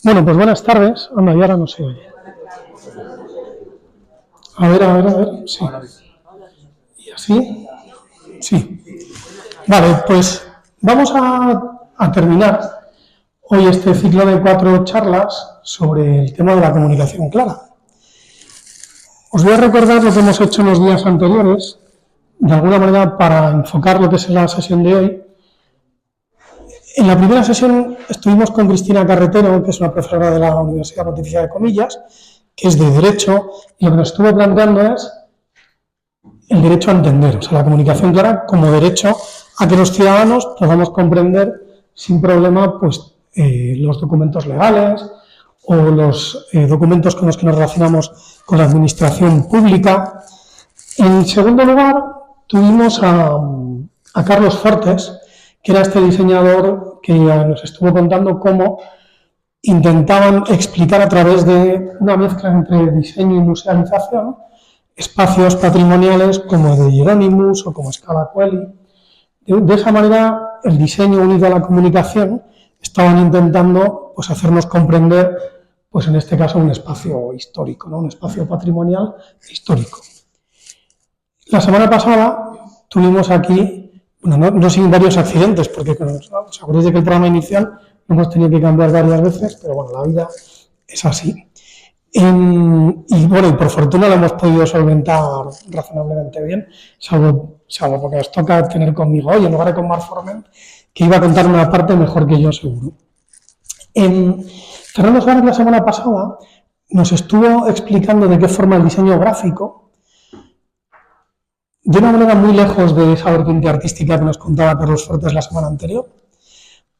Bueno, pues buenas tardes. Anda, y ahora no se oye. A ver. Sí. ¿Y así? Sí. Vale, pues vamos a terminar hoy este ciclo de 4 charlas sobre el tema de la comunicación clara. Os voy a recordar lo que hemos hecho en los días anteriores, de alguna manera para enfocar lo que es la sesión de hoy. En la primera sesión estuvimos con Cristina Carretero, que es una profesora de la Universidad Pontificia de Comillas, que es de Derecho, y lo que nos estuvo planteando es el derecho a entender, o sea, la comunicación clara como derecho a que los ciudadanos podamos comprender sin problema pues, los documentos legales o los documentos con los que nos relacionamos con la administración pública. En segundo lugar, tuvimos a Carlos Fortes, que era este diseñador que nos estuvo contando cómo intentaban explicar a través de una mezcla entre diseño y musealización espacios patrimoniales como de Hieronymus o como Scala Coeli. De esa manera, el diseño unido a la comunicación estaban intentando pues, hacernos comprender, pues en este caso, un espacio histórico, ¿no? Un espacio patrimonial histórico. La semana pasada tuvimos aquí, bueno, no sin varios accidentes, porque os acordáis de que el programa inicial lo hemos tenido que cambiar varias veces, pero bueno, la vida es así. Y bueno, y por fortuna lo hemos podido solventar razonablemente bien, salvo porque os toca tener conmigo hoy, en lugar de con Marc Forment, que iba a contar una parte mejor que yo, seguro. Fernando Suárez la semana pasada nos estuvo explicando de qué forma el diseño gráfico, de una manera muy lejos de esa vertiente artística que nos contaba Carlos Fortes la semana anterior,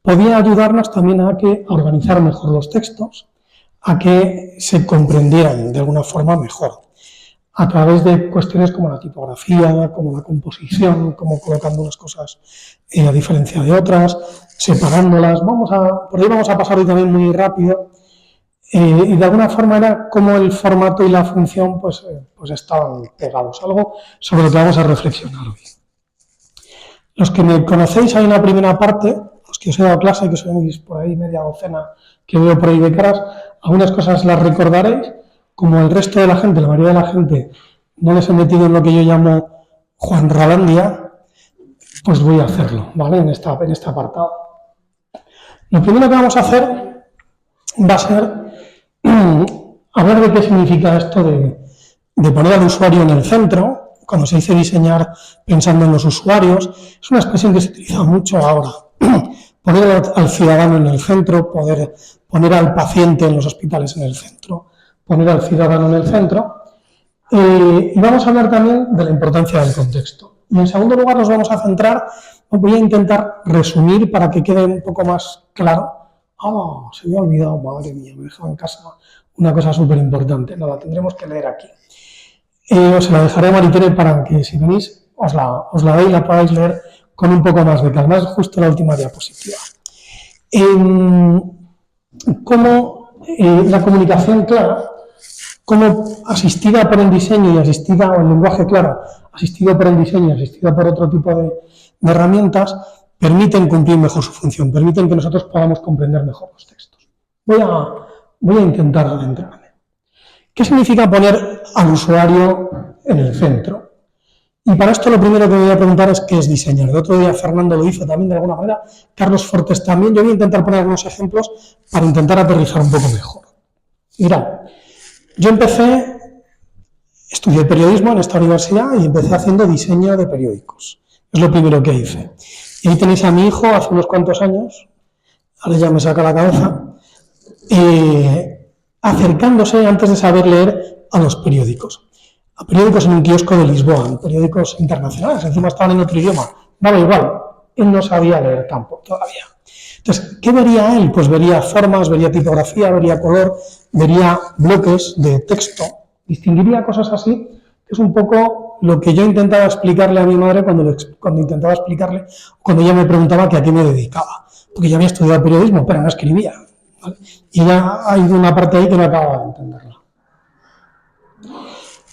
podía ayudarnos también a organizar mejor los textos, a que se comprendieran de alguna forma mejor, a través de cuestiones como la tipografía, como la composición, como colocando las cosas a diferencia de otras, separándolas. Por ahí vamos a pasar hoy también muy rápido, y de alguna forma era como el formato y la función pues estaban pegados, algo sobre lo que vamos a reflexionar hoy. Los que me conocéis, hay una primera parte, los que os he dado clase, que sois por ahí media docena que veo por ahí de caras, algunas cosas las recordaréis, como el resto de la gente, la mayoría de la gente, no les he metido en lo que yo llamo Juan Ralandia, pues voy a hacerlo, ¿vale? En este apartado. Lo primero que vamos a hacer va a ser hablar de qué significa esto de poner al usuario en el centro. Cuando se dice diseñar pensando en los usuarios, es una expresión que se utiliza mucho ahora. Poner al ciudadano en el centro, poner al paciente en los hospitales en el centro, poner al ciudadano en el centro. Y vamos a hablar también de la importancia del contexto. Y en segundo lugar nos vamos a centrar, voy a intentar resumir para que quede un poco más claro. Se me ha olvidado, madre mía, me he dejado en casa una cosa súper importante. No, la tendremos que leer aquí. Os la dejaré a Maritere para que si venís os la veis y la podáis leer con un poco más de calma. Es justo la última diapositiva. Cómo la comunicación clara, como asistida por el diseño y asistida, o el lenguaje claro, asistido por el diseño y asistido por otro tipo de herramientas, permiten cumplir mejor su función, permiten que nosotros podamos comprender mejor los textos. Voy a intentar adentrarme. ¿Qué significa poner al usuario en el centro? Y para esto lo primero que me voy a preguntar es qué es diseñar. El otro día Fernando lo hizo también de alguna manera, Carlos Fortes también. Yo voy a intentar poner algunos ejemplos para intentar aterrizar un poco mejor. Mirad, yo estudié periodismo en esta universidad y empecé haciendo diseño de periódicos. Es lo primero que hice. Y ahí tenéis a mi hijo hace unos cuantos años, ahora ya me saca la cabeza, acercándose antes de saber leer a los periódicos. A periódicos en un kiosco de Lisboa, periódicos internacionales, encima estaban en otro idioma. Daba igual, él no sabía leer tampoco todavía. Entonces, ¿qué vería él? Pues vería formas, vería tipografía, vería color, vería bloques de texto, distinguiría cosas así, que es un poco lo que yo intentaba explicarle a mi madre cuando intentaba explicarle, cuando ella me preguntaba que a qué me dedicaba. Porque yo había estudiado periodismo, pero no escribía, ¿vale? Y ya hay una parte ahí que no acababa de entenderla.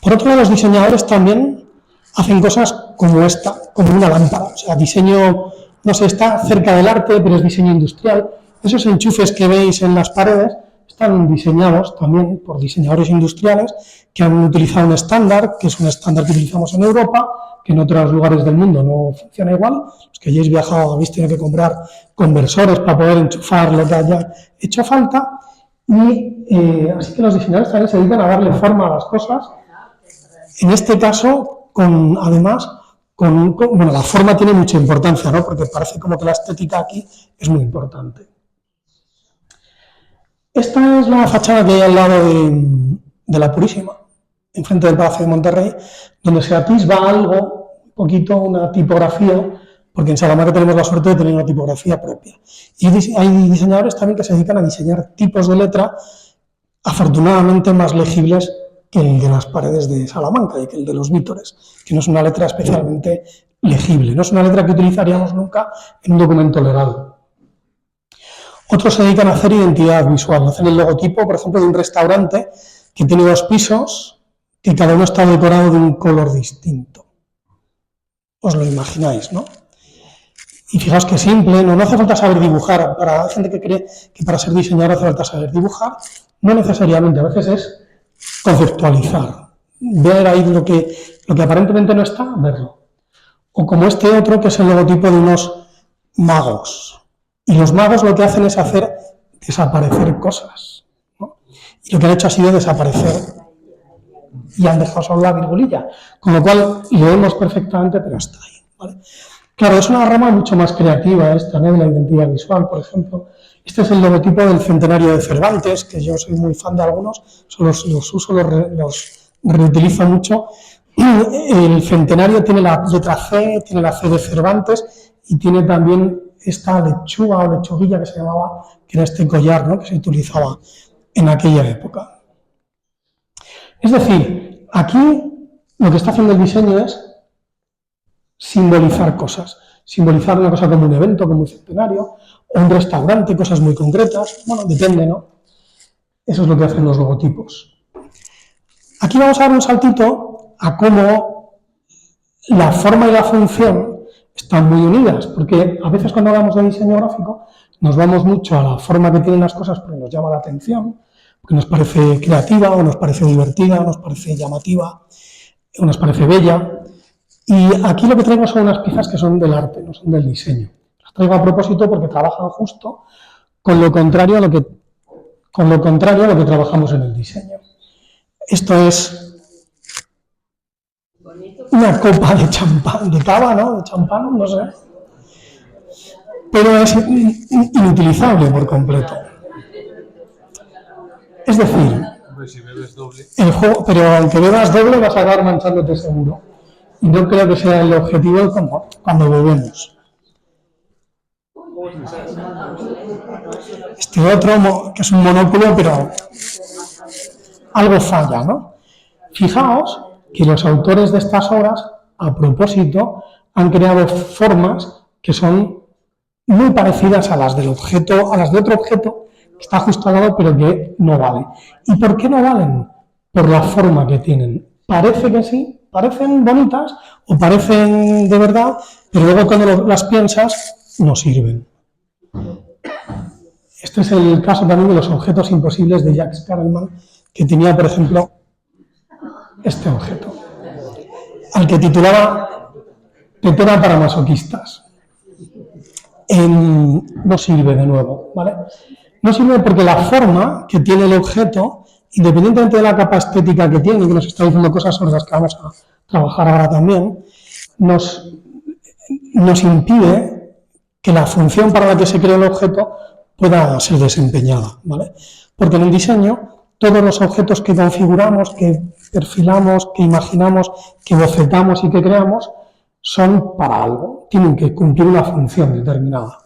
Por otro lado, los diseñadores también hacen cosas como esta, como una lámpara. O sea, diseño, no sé, está cerca del arte, pero es diseño industrial. Esos enchufes que veis en las paredes están diseñados también por diseñadores industriales que han utilizado un estándar, que es un estándar que utilizamos en Europa, que en otros lugares del mundo no funciona igual. Los que hayáis viajado habéis tenido que comprar conversores para poder enchufar lo que haya hecho falta. Y así que los diseñadores también se dedican a darle forma a las cosas. En este caso, bueno, la forma tiene mucha importancia, ¿no? Porque parece como que la estética aquí es muy importante. Esta es la fachada que hay al lado de la Purísima, enfrente del Palacio de Monterrey, donde se atisba algo, un poquito una tipografía, porque en Salamanca tenemos la suerte de tener una tipografía propia. Y hay diseñadores también que se dedican a diseñar tipos de letra, afortunadamente más legibles que el de las paredes de Salamanca y que el de los vítores, que no es una letra especialmente legible, no es una letra que utilizaríamos nunca en un documento legal. Otros se dedican a hacer identidad visual, hacen el logotipo, por ejemplo, de un restaurante que tiene 2 pisos y cada uno está decorado de un color distinto. Os lo imagináis, ¿no? Y fijaos que simple, no hace falta saber dibujar. Para gente que cree que para ser diseñador hace falta saber dibujar, no necesariamente, a veces es conceptualizar, ver ahí lo que aparentemente no está, verlo. O como este otro, que es el logotipo de unos magos. Y los magos lo que hacen es hacer desaparecer cosas, ¿no? Y lo que han hecho ha sido desaparecer y han dejado solo la virgulilla, con lo cual lo vemos perfectamente, pero está ahí, ¿vale? Claro, es una rama mucho más creativa esta, ¿no? De la identidad visual, por ejemplo. Este es el logotipo del centenario de Cervantes, que yo soy muy fan de algunos, los uso, los reutilizo mucho. El centenario tiene la letra C, tiene la C de Cervantes y tiene también esta lechuga o lechuguilla que se llamaba, que era este collar, ¿no? Que se utilizaba en aquella época. Es decir, aquí lo que está haciendo el diseño es simbolizar cosas, simbolizar una cosa como un evento, como un centenario, o un restaurante, cosas muy concretas, bueno, depende, ¿no? Eso es lo que hacen los logotipos. Aquí vamos a dar un saltito a cómo la forma y la función están muy unidas, porque a veces cuando hablamos de diseño gráfico nos vamos mucho a la forma que tienen las cosas porque nos llama la atención, porque nos parece creativa, o nos parece divertida, o nos parece llamativa, o nos parece bella. Y aquí lo que traigo son unas piezas que son del arte, no son del diseño. Las traigo a propósito porque trabajan justo con lo contrario a lo que trabajamos en el diseño. Esto es una copa de champán, de cava, ¿no? De champán, no sé. Pero es inutilizable por completo. Es decir, el juego, pero aunque bebas doble vas a acabar manchándote seguro. Y no creo que sea el objetivo cuando bebemos. Este otro, que es un monóculo, pero algo falla, ¿no? Fijaos que los autores de estas obras, a propósito, han creado formas que son muy parecidas a las del objeto, a las de otro objeto que está justo al lado, pero que no vale. ¿Y por qué no valen? Por la forma que tienen. Parece que sí, parecen bonitas o parecen de verdad, pero luego cuando las piensas no sirven. Este es el caso también de los objetos imposibles de Jacques Carelman, que tenía, por ejemplo, este objeto, al que titulaba Tetera para masoquistas. No sirve de nuevo, ¿vale? No sirve porque la forma que tiene el objeto, independientemente de la capa estética que tiene, que nos está diciendo cosas sobre las que vamos a trabajar ahora también, nos impide que la función para la que se creó el objeto pueda ser desempeñada, ¿vale? Porque en el diseño todos los objetos que configuramos, que perfilamos, que imaginamos, que bocetamos y que creamos son para algo, tienen que cumplir una función determinada.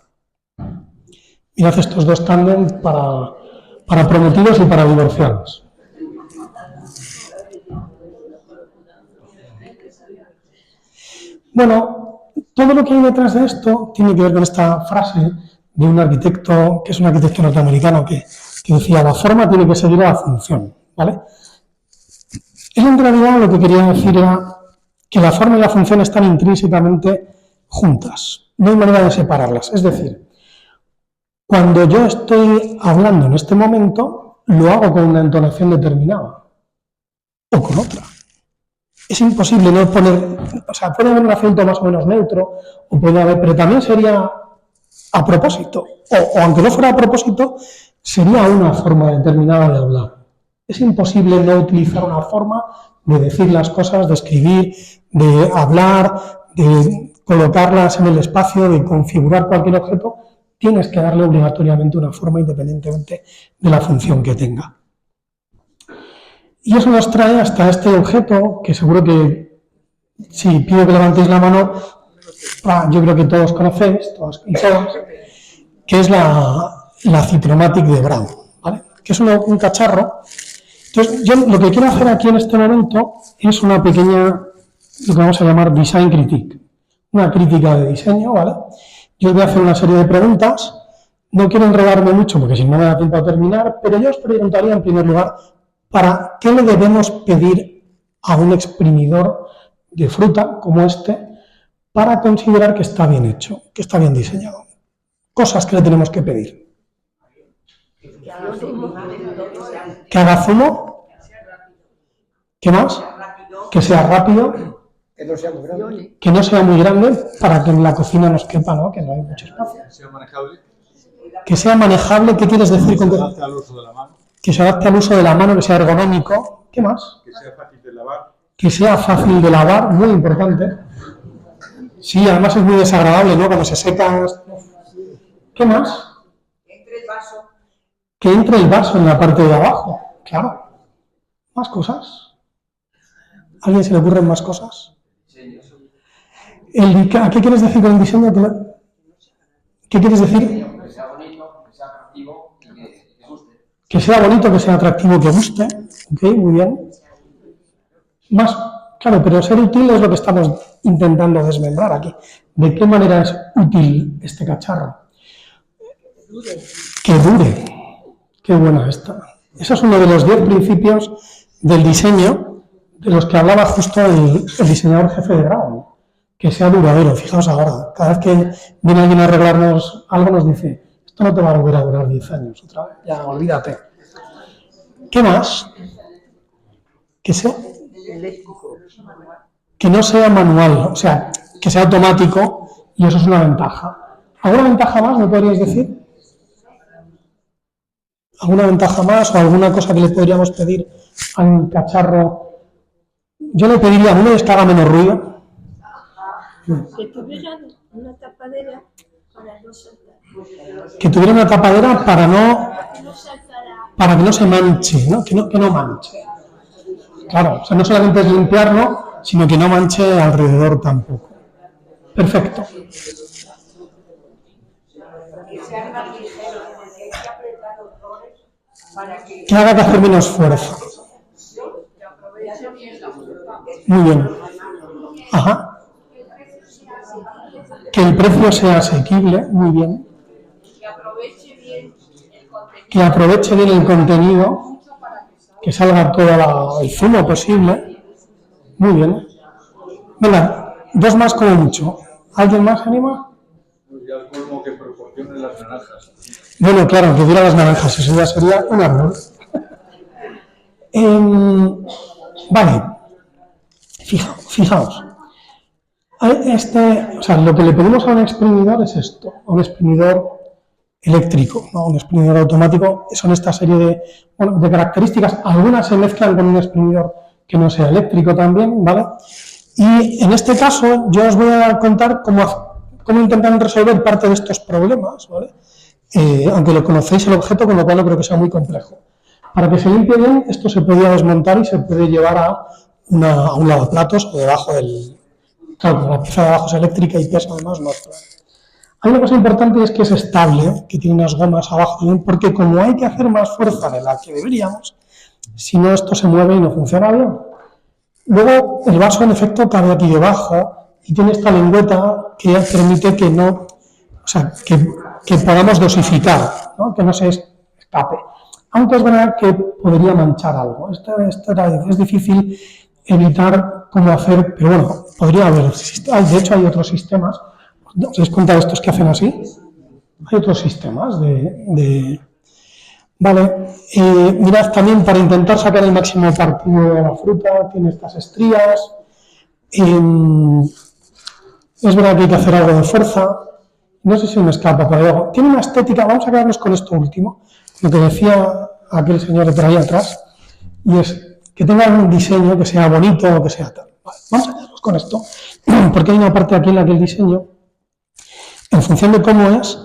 Mirad estos dos tándem para prometidos y para divorciados. Bueno, todo lo que hay detrás de esto tiene que ver con esta frase de un arquitecto, que es un arquitecto norteamericano, que decía, la forma tiene que seguir a la función, ¿vale? Él en realidad lo que quería decir era que la forma y la función están intrínsecamente juntas, no hay manera de separarlas. Es decir, cuando yo estoy hablando en este momento, lo hago con una entonación determinada o con otra. Es imposible no poner, o sea, puede haber un acento más o menos neutro, o puede haber, pero también sería a propósito, o aunque no fuera a propósito, sería una forma determinada de hablar. Es imposible no utilizar una forma de decir las cosas, de escribir, de hablar, de colocarlas en el espacio, de configurar cualquier objeto. Tienes que darle obligatoriamente una forma independientemente de la función que tenga. Y eso nos trae hasta este objeto, que seguro que, si pido que levantéis la mano, yo creo que todos conocéis, todos y todas, que es la Citromatic de Brown, ¿vale? Que es un cacharro. Entonces, yo lo que quiero hacer aquí en este momento es una pequeña, lo que vamos a llamar design critique, una crítica de diseño, ¿vale? Yo os voy a hacer una serie de preguntas, no quiero enredarme mucho porque si no me da tiempo a terminar, pero yo os preguntaría en primer lugar, ¿para qué le debemos pedir a un exprimidor de fruta como este para considerar que está bien hecho, que está bien diseñado? Cosas que le tenemos que pedir. Que haga zumo. ¿Qué más? Que sea rápido. Que no sea muy grande. Que no sea muy grande para que en la cocina nos quepa, ¿no? Que no hay mucho espacio. Que sea manejable. Que sea manejable, ¿qué quieres decir con que se adapte al uso de la mano? Que se adapte al uso de la mano, que sea ergonómico. ¿Qué más? Que sea fácil de lavar. Que sea fácil de lavar, muy importante. Sí, además es muy desagradable, ¿no? Cuando se seca. ¿Qué más? Que entre el vaso en la parte de abajo. Claro. ¿Más cosas? ¿A alguien se le ocurren más cosas? ¿Qué quieres decir con el diseño? ¿Qué quieres decir? Que sea bonito, que sea atractivo y que guste. Que sea bonito, que sea atractivo, que guste. Ok, muy bien. Más, claro, pero ser útil es lo que estamos intentando desmembrar aquí. ¿De qué manera es útil este cacharro? Que dure. Qué buena esta. Ese es uno de los 10 principios del diseño de los que hablaba justo el diseñador jefe de Brown. Que sea duradero. Fijaos ahora, cada vez que viene alguien a arreglarnos algo nos dice, esto no te va a volver a durar 10 años otra vez, ya olvídate. ¿Qué más? Que no sea manual, o sea, que sea automático, y eso es una ventaja. ¿Alguna ventaja más me podríais decir? ¿Alguna ventaja más o alguna cosa que le podríamos pedir a un cacharro? Yo le pediría a uno que haga menos ruido. Que tuviera una tapadera para no saltar. Que tuviera una tapadera para que no se manche, ¿no? Que no manche. Claro, o sea, no solamente es limpiarlo, sino que no manche alrededor tampoco. Perfecto. Que haga que hacer menos fuerza. Muy bien. Ajá. Que el precio sea asequible, muy bien. Que aproveche bien el contenido, que salga todo el zumo posible. Muy bien. Venga, 2 más como mucho. ¿Alguien más se anima? Y al colmo que proporcione las naranjas. Bueno, claro, que diera las naranjas, eso ya sería un árbol. Vale. Fijaos. Lo que le pedimos a un exprimidor es esto, a un exprimidor eléctrico, ¿no? Un exprimidor automático, son esta serie de características. Algunas se mezclan con un exprimidor que no sea eléctrico también, ¿vale? Y en este caso yo os voy a contar cómo intentan resolver parte de estos problemas, ¿vale? Aunque lo conocéis el objeto, con lo cual no creo que sea muy complejo. Para que se limpie bien, esto se podía desmontar y se puede llevar a un lavaplatos o debajo del... Claro, como la pieza de abajo es eléctrica y pesa además, no. Hay una cosa importante, es que es estable, que tiene unas gomas abajo también, porque como hay que hacer más fuerza de la que deberíamos, si no esto se mueve y no funciona bien. Luego el vaso en efecto cabe aquí debajo y tiene esta lengüeta que permite que no, o sea, que podamos dosificar, ¿no? Que no se escape. Aunque es verdad que podría manchar algo. Es difícil evitar cómo hacer, pero bueno, podría haber. De hecho hay otros sistemas. ¿Os dais cuenta de estos que hacen así? Hay otros sistemas de Vale, mirad también para intentar sacar el máximo partido de la fruta, tiene estas estrías. Es verdad que hay que hacer algo de fuerza. No sé si me escapa, pero luego tiene una estética. Vamos a quedarnos con esto último, lo que decía aquel señor de por ahí atrás, y es que tenga un diseño que sea bonito o que sea tal. Vale, vamos a quedarnos con esto, porque hay una parte aquí en la que el diseño, en función de cómo es,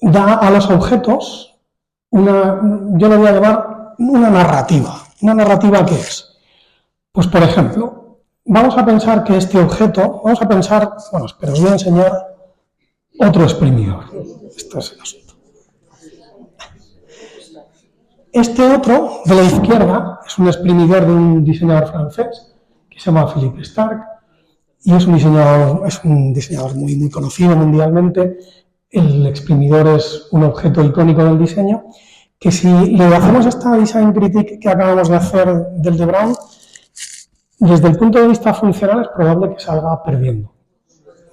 da a los objetos yo lo voy a llamar una narrativa. ¿Una narrativa qué es? Pues, por ejemplo, vamos a pensar que este objeto, espera, os voy a enseñar otro exprimidor. Esto es el asunto. Este otro, de la izquierda, es un exprimidor de un diseñador francés que se llama Philippe Starck y es un diseñador muy, muy conocido mundialmente. El exprimidor es un objeto icónico del diseño que si le hacemos esta design critique que acabamos de hacer del de Brown, desde el punto de vista funcional es probable que salga perdiendo,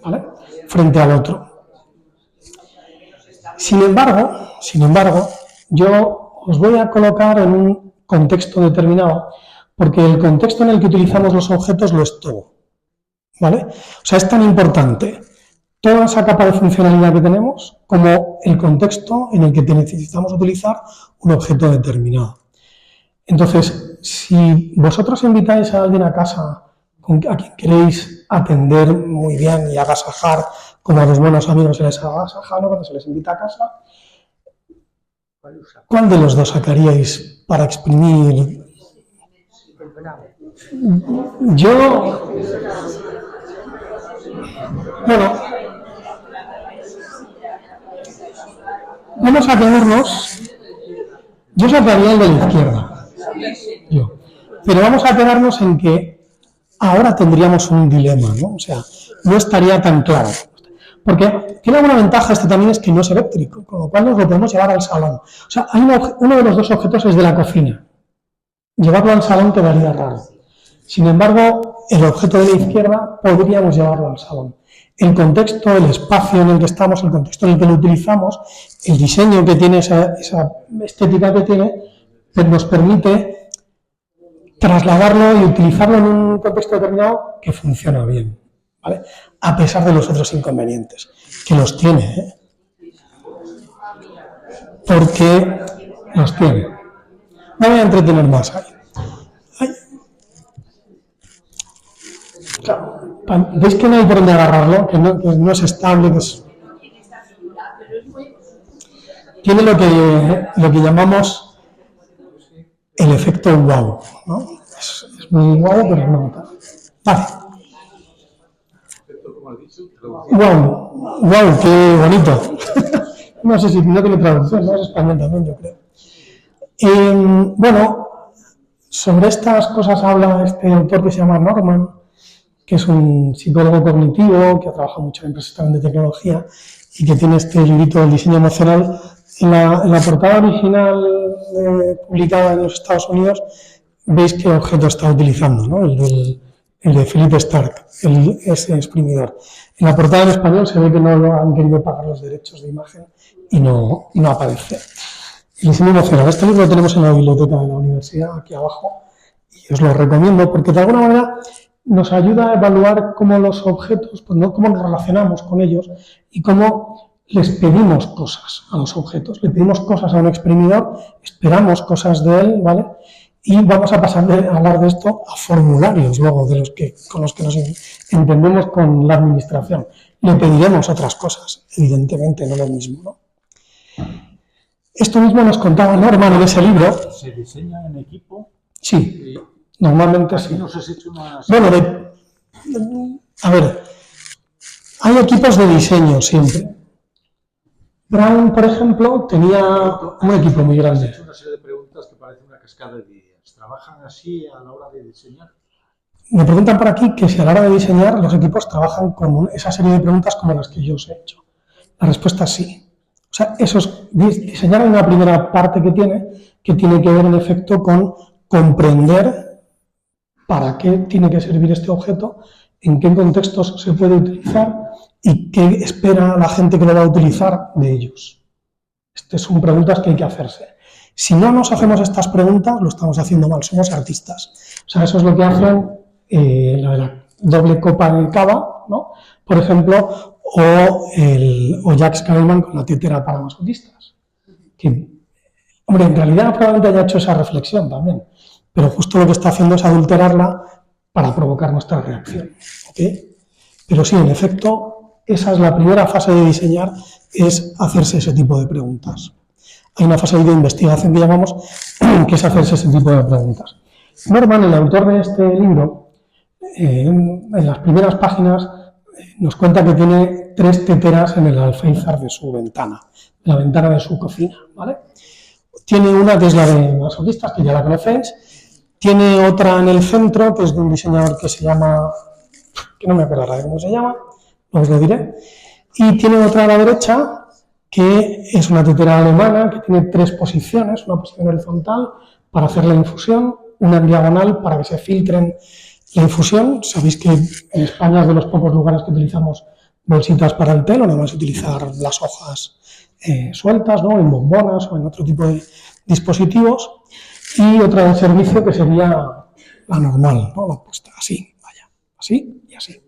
¿vale?, frente al otro. Sin embargo, yo os voy a colocar en un contexto determinado, porque el contexto en el que utilizamos los objetos lo es todo, ¿vale? O sea, es tan importante toda esa capa de funcionalidad que tenemos como el contexto en el que necesitamos utilizar un objeto determinado. Entonces, si vosotros invitáis a alguien a casa a quien queréis atender muy bien y agasajar, como a los buenos amigos se les agasaja, ¿no?, cuando se les invita a casa, ¿cuál de los dos sacaríais para exprimir? Vamos a quedarnos. Yo sacaría el de la izquierda. Pero vamos a quedarnos en que ahora tendríamos un dilema, ¿no? O sea, no estaría tan claro. Porque tiene alguna ventaja también, es que no es eléctrico, con lo cual nos lo podemos llevar al salón. O sea, uno de los dos objetos es de la cocina. Llevarlo al salón quedaría raro. Sin embargo, el objeto de la izquierda podríamos llevarlo al salón. El contexto, el espacio en el que estamos, el contexto en el que lo utilizamos, el diseño que tiene, esa estética que tiene, pues nos permite trasladarlo y utilizarlo en un contexto determinado que funciona bien, ¿vale?, a pesar de los otros inconvenientes, que los tiene, ¿eh? Porque los tiene. No voy a entretener más ahí. Claro, ¿veis que no hay por dónde agarrarlo? Que no es estable, tiene lo que llamamos el efecto wow, ¿no? Es muy guau, pero no tal. Vale. Wow, qué bonito. No sé si no tiene traducción, no es español también, yo creo. Bueno, sobre estas cosas habla este autor que se llama Norman, que es un psicólogo cognitivo que ha trabajado mucho en empresas también de tecnología y que tiene este librito del diseño emocional. En la portada original publicada en los Estados Unidos, veis qué objeto está utilizando, ¿no? El de Philippe Starck, ese exprimidor. En la portada en español se ve que no lo han querido pagar los derechos de imagen y no aparece. El diseño emocional. Este libro lo tenemos en la biblioteca de la universidad, aquí abajo, y os lo recomiendo porque de alguna manera nos ayuda a evaluar cómo los objetos, pues no cómo nos relacionamos con ellos y cómo les pedimos cosas a los objetos. Le pedimos cosas a un exprimidor, esperamos cosas de él, ¿vale? Y vamos a pasar de hablar de esto a formularios luego con los que nos entendemos con la administración. Le pediremos otras cosas, evidentemente, no lo mismo, ¿no? Esto mismo nos contaba Norman en ese libro. ¿Se diseña en equipo? Sí, normalmente sí. ¿Nos has hecho una... Bueno, a ver, hay equipos de diseño siempre. Brown, por ejemplo, tenía un equipo muy grande. Has hecho una serie de preguntas que parece una cascada de ideas. ¿Trabajan así a la hora de diseñar? Me preguntan por aquí que si a la hora de diseñar los equipos trabajan con esa serie de preguntas como las que yo os he hecho. La respuesta es sí. O sea, diseñar es una primera parte que tiene que ver en efecto con comprender para qué tiene que servir este objeto, en qué contextos se puede utilizar y qué espera la gente que lo va a utilizar de ellos. Estas son preguntas que hay que hacerse. Si no nos hacemos estas preguntas, lo estamos haciendo mal, somos artistas. O sea, eso es lo que hacen lo de la doble copa de cava, ¿no? Por ejemplo, o Jacques Kalman con la tetera para masoquistas. Que, hombre, en realidad probablemente haya hecho esa reflexión también, pero justo lo que está haciendo es adulterarla para provocar nuestra reacción. ¿Okay? Pero sí, en efecto, esa es la primera fase de diseñar, es hacerse ese tipo de preguntas. Hay una fase de investigación que llamamos, que es hacerse ese tipo de preguntas. Norman, el autor de este libro, en las primeras páginas nos cuenta que tiene 3 teteras en el alféizar de su ventana, la ventana de su cocina, ¿vale? Tiene una que es la de masoquistas, que ya la conocéis, tiene otra en el centro, que es de un diseñador que se llama, que no me acuerdo ahora de cómo se llama, no os lo diré, y tiene otra a la derecha, que es una tetera alemana, que tiene 3 posiciones, una posición horizontal para hacer la infusión, una en diagonal para que se filtren la infusión. Sabéis que en España es de los pocos lugares que utilizamos bolsitas para el té, no nada más utilizar las hojas sueltas, ¿no? En bombonas o en otro tipo de dispositivos. Y otra de servicio que sería la normal, ¿no? La puesta así, vaya, así y así.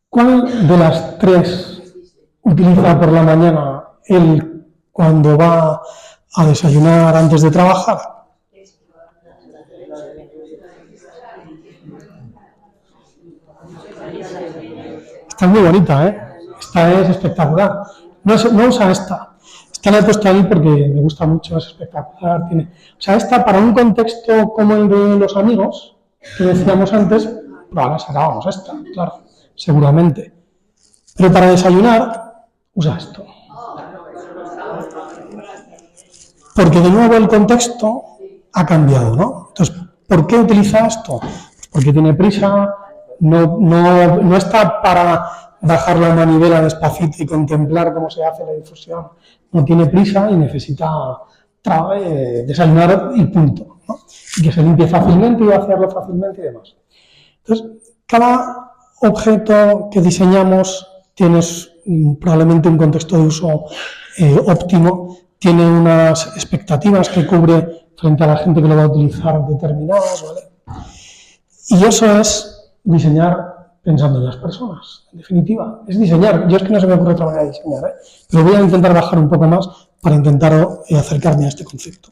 ¿Cuál de las 3 utiliza por la mañana él cuando va a desayunar antes de trabajar? Esta es muy bonita, ¿eh? Esta es espectacular. No usa esta. Esta la he puesto ahí porque me gusta mucho, es espectacular. O sea, esta para un contexto como el de los amigos, que decíamos antes, ahora sacábamos esta, claro, seguramente. Pero para desayunar, usa esto. Porque de nuevo el contexto ha cambiado, ¿no? Entonces, ¿por qué utiliza esto? Pues porque tiene prisa, no está para bajar la manivela despacito y contemplar cómo se hace la difusión. No tiene prisa y necesita desayunar y punto, ¿no? Y que se limpie fácilmente y vaciarlo fácilmente y demás. Entonces, cada objeto que diseñamos tiene probablemente un contexto de uso óptimo, tiene unas expectativas que cubre frente a la gente que lo va a utilizar determinadas, ¿vale? Y eso es diseñar pensando en las personas, en definitiva. Es diseñar. Yo es que no se me ocurre otra manera de diseñar, ¿eh? Pero voy a intentar bajar un poco más para intentar acercarme a este concepto.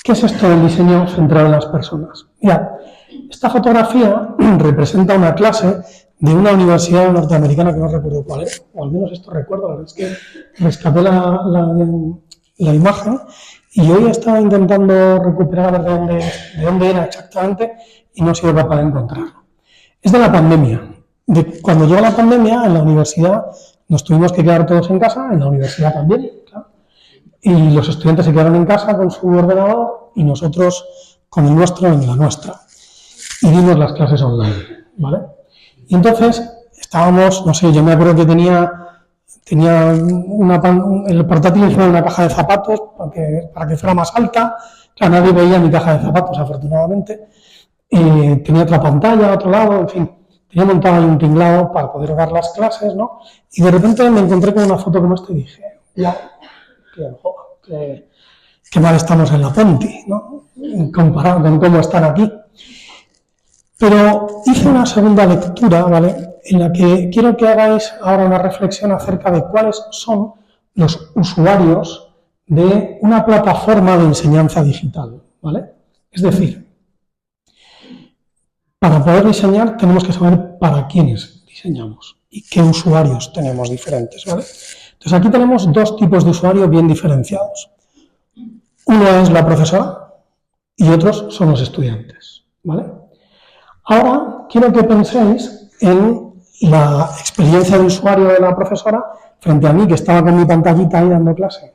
¿Qué es esto del diseño centrado en las personas? Mira, esta fotografía representa una clase de una universidad norteamericana que no recuerdo cuál era, o al menos esto recuerdo, la verdad es que rescaté la imagen y hoy estaba intentando recuperar a ver de dónde era exactamente y no he sido capaz de encontrarlo. Es de la pandemia. Cuando llegó la pandemia, en la universidad nos tuvimos que quedar todos en casa, en la universidad también, claro, y los estudiantes se quedaron en casa con su ordenador y nosotros con el nuestro en la nuestra. Y dimos las clases online, ¿vale? Y entonces estábamos, no sé, yo me acuerdo que tenía el portátil encima de una caja de zapatos para que fuera más alta. Claro, nadie veía mi caja de zapatos, afortunadamente. Tenía otra pantalla a otro lado, en fin. Tenía montado ahí un tinglado para poder dar las clases, ¿no? Y de repente me encontré con una foto como esta y dije, ya, qué mal estamos en la Ponti, ¿no? Comparado con cómo están aquí. Pero hice una segunda lectura, ¿vale?, en la que quiero que hagáis ahora una reflexión acerca de cuáles son los usuarios de una plataforma de enseñanza digital, ¿vale? Es decir, para poder diseñar tenemos que saber para quiénes diseñamos y qué usuarios tenemos diferentes, ¿vale? Entonces aquí tenemos 2 tipos de usuarios bien diferenciados. Uno es la profesora y otros son los estudiantes, ¿vale? Ahora quiero que penséis en la experiencia de usuario de la profesora frente a mí, que estaba con mi pantallita ahí dando clase,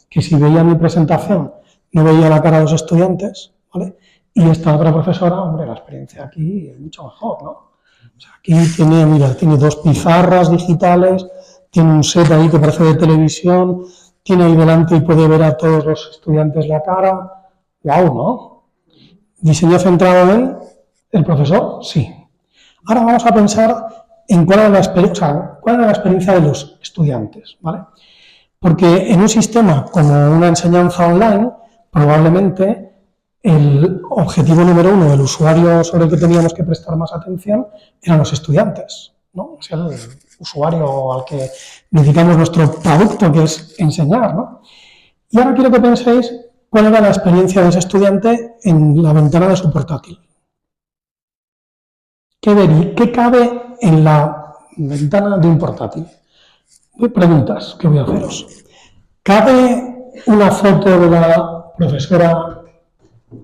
que si veía mi presentación no veía la cara de los estudiantes, ¿vale? Y esta otra profesora, hombre, la experiencia aquí es mucho mejor, ¿no? O sea, aquí tiene 2 pizarras digitales, tiene un set ahí que parece de televisión, tiene ahí delante y puede ver a todos los estudiantes la cara. ¡Guau!, ¿no? ¿Diseño centrado en el profesor? Sí. Ahora vamos a pensar en cuál era la experiencia de los estudiantes, ¿vale? Porque en un sistema como una enseñanza online, probablemente el objetivo número uno del usuario sobre el que teníamos que prestar más atención eran los estudiantes, ¿no? O sea, el usuario al que dedicamos nuestro producto, que es enseñar, ¿no? Y ahora quiero que penséis cuál era la experiencia de ese estudiante en la ventana de su portátil. ¿Qué cabe en la ventana de un portátil? Preguntas que voy a haceros. ¿Cabe una foto de la profesora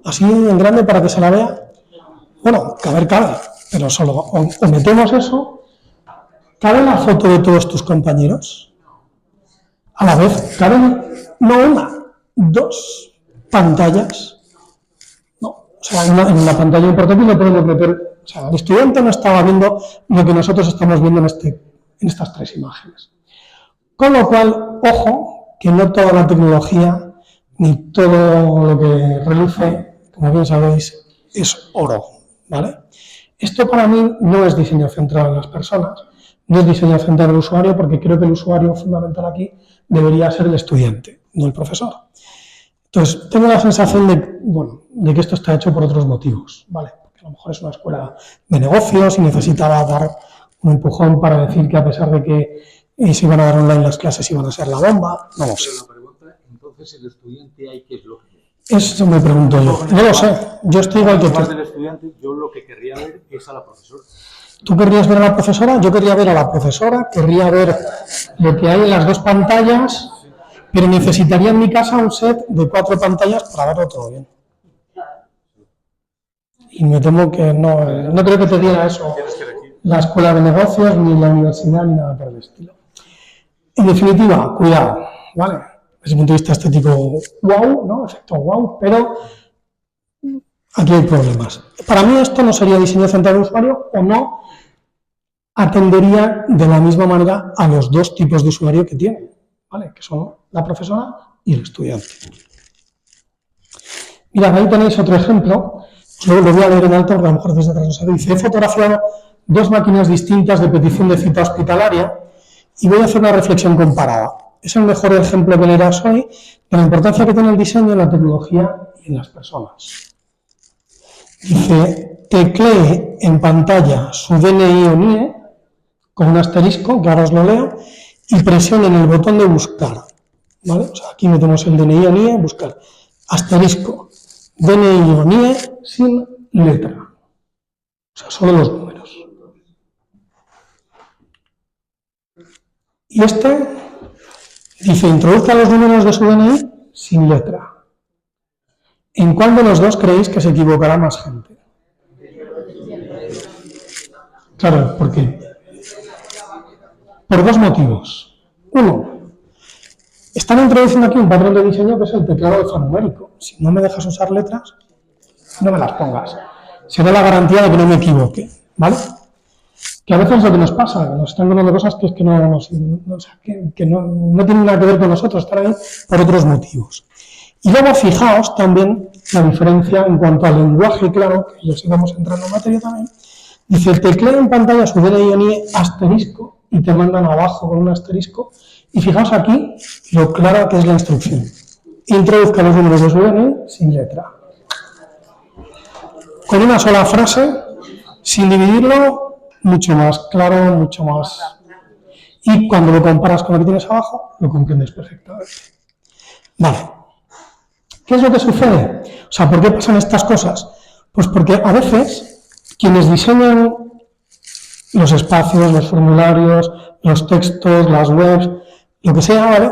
así en grande para que se la vea? Bueno, cabe, pero solo o metemos eso. ¿Cabe la foto de todos tus compañeros? A la vez, ¿caben no una, dos pantallas? No, o sea, en la pantalla de un portátil no podemos meter. O sea, el estudiante no estaba viendo lo que nosotros estamos viendo en estas tres imágenes. Con lo cual, ojo, que no toda la tecnología ni todo lo que reluce, como bien sabéis, es oro, ¿vale? Esto para mí no es diseño centrado en las personas, no es diseño centrado en el usuario, porque creo que el usuario fundamental aquí debería ser el estudiante, no el profesor. Entonces, tengo la sensación de que esto está hecho por otros motivos, ¿vale? Porque a lo mejor es una escuela de negocios y necesitaba dar un empujón para decir que a pesar de que se iban a dar online las clases iban a ser la bomba, no lo sé. Pero la pregunta, entonces, el estudiante ahí, ¿qué es lo que ve? Eso me pregunto yo. No lo sé. Yo estoy igual que tú. Además del estudiante, yo lo que querría ver es a la profesora. ¿Tú querrías ver a la profesora? Yo quería ver a la profesora, querría ver lo que hay en las dos pantallas, pero necesitaría en mi casa un set de 4 pantallas para verlo todo bien. Y me temo que no creo que te diera eso la escuela de negocios, ni la universidad, ni nada por el estilo. En definitiva, cuidado, ¿vale? Desde el punto de vista estético, wow, ¿no? Efecto wow, pero aquí hay problemas. Para mí esto no sería diseño centrado en el usuario o no atendería de la misma manera a los dos tipos de usuario que tiene, ¿vale? Que son la profesora y el estudiante. Mirad, ahí tenéis otro ejemplo. Yo lo voy a leer en alto, porque a lo mejor desde atrás no se dice. He fotografiado 2 máquinas distintas de petición de cita hospitalaria y voy a hacer una reflexión comparada. Es el mejor ejemplo que leerás hoy de la importancia que tiene el diseño en la tecnología y en las personas. Dice, teclee en pantalla su DNI o NIE con un asterisco, que ahora os lo leo, y presionen el botón de buscar. ¿Vale? O sea, aquí metemos el DNI o NIE, buscar. Asterisco, DNI o NIE sin letra. O sea, solo los números. Y dice, introduzca los números de su DNI sin letra. ¿En cuál de los dos creéis que se equivocará más gente? Claro, ¿por qué? Por 2 motivos. Uno, están introduciendo aquí un patrón de diseño que es el teclado alfanumérico. Si no me dejas usar letras, no me las pongas. Será la garantía de que no me equivoque, ¿vale? Que a veces es lo que nos pasa, que nos están dando cosas que no tienen nada que ver con nosotros, están ahí por otros motivos. Y luego fijaos también la diferencia en cuanto al lenguaje, claro, que ya sigamos entrando en materia también. Dice, teclea en pantalla su DNI o NIE asterisco y te mandan abajo con un asterisco. Y fijaos aquí lo claro que es la instrucción. Introduzca los números de su DNI sin letra. Con una sola frase, sin dividirlo, mucho más claro, mucho más. Y cuando lo comparas con lo que tienes abajo, lo comprendes perfectamente. Vale. ¿Qué es lo que sucede? O sea, ¿por qué pasan estas cosas? Pues porque a veces quienes diseñan los espacios, los formularios, los textos, las webs, lo que sea, ¿vale?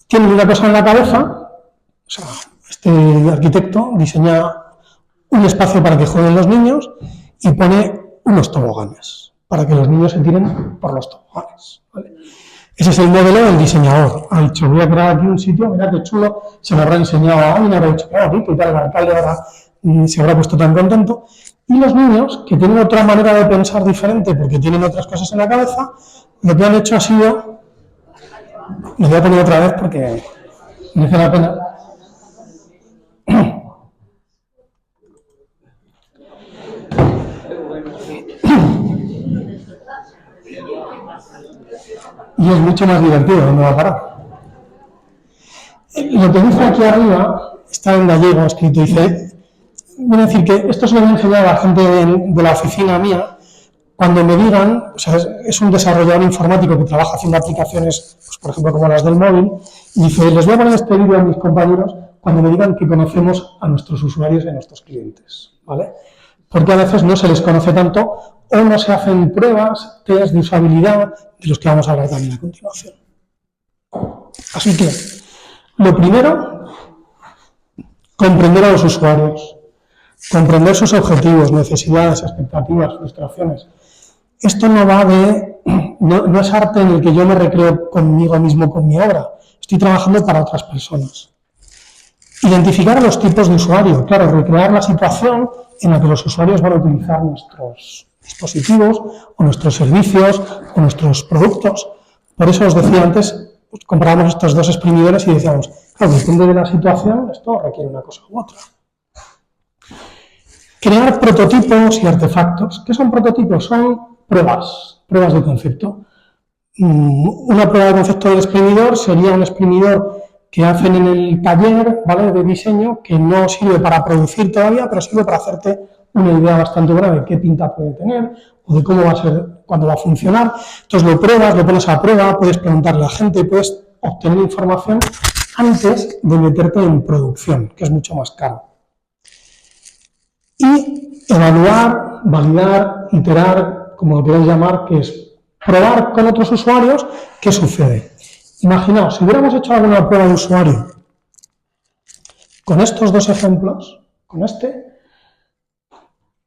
Tienen una cosa en la cabeza, o sea, este arquitecto diseña un espacio para que jueguen los niños y pone unos toboganes, para que los niños se tiren por los toboganes, ¿vale? Ese es el modelo del diseñador. Ha dicho, voy a crear aquí un sitio, mira qué chulo, se lo habrá enseñado a alguien, habrá dicho, qué bonito y tal, el alcalde ahora se habrá puesto tan contento. Y los niños, que tienen otra manera de pensar diferente porque tienen otras cosas en la cabeza, lo que han hecho ha sido, lo voy a poner otra vez porque merece la pena. Y es mucho más divertido, ¿dónde va a parar? Lo que dice aquí arriba, está en gallego escrito, dice, voy a decir que esto se lo voy a enseñar a la gente de la oficina mía, cuando me digan, o sea, es un desarrollador informático que trabaja haciendo aplicaciones, pues, por ejemplo, como las del móvil, y dice, les voy a poner este vídeo a mis compañeros cuando me digan que conocemos a nuestros usuarios y a nuestros clientes, ¿vale? Porque a veces no se les conoce tanto o no se hacen pruebas, test de usabilidad, de los que vamos a hablar también a continuación. Así que, lo primero, comprender a los usuarios, comprender sus objetivos, necesidades, expectativas, frustraciones. Esto no va de, no es arte en el que yo me recreo conmigo mismo con mi obra, estoy trabajando para otras personas. Identificar a los tipos de usuario, claro, recrear la situación en la que los usuarios van a utilizar nuestros dispositivos o nuestros servicios o nuestros productos. Por eso os decía antes, pues, comparábamos estos dos exprimidores y decíamos, claro, depende de la situación, esto requiere una cosa u otra. Crear prototipos y artefactos. ¿Qué son prototipos? Son pruebas de concepto. Una prueba de concepto del exprimidor sería un exprimidor que hacen en el taller, ¿vale?, de diseño, que no sirve para producir todavía, pero sirve para hacerte una idea bastante buena de qué pinta puede tener o de cómo va a ser, cuándo va a funcionar. Entonces lo pruebas, lo pones a prueba, puedes preguntarle a la gente, puedes obtener información antes de meterte en producción, que es mucho más caro. Y evaluar, validar, iterar, como lo queráis llamar, que es probar con otros usuarios qué sucede. Imaginaos, si hubiéramos hecho alguna prueba de usuario con estos dos ejemplos, con este,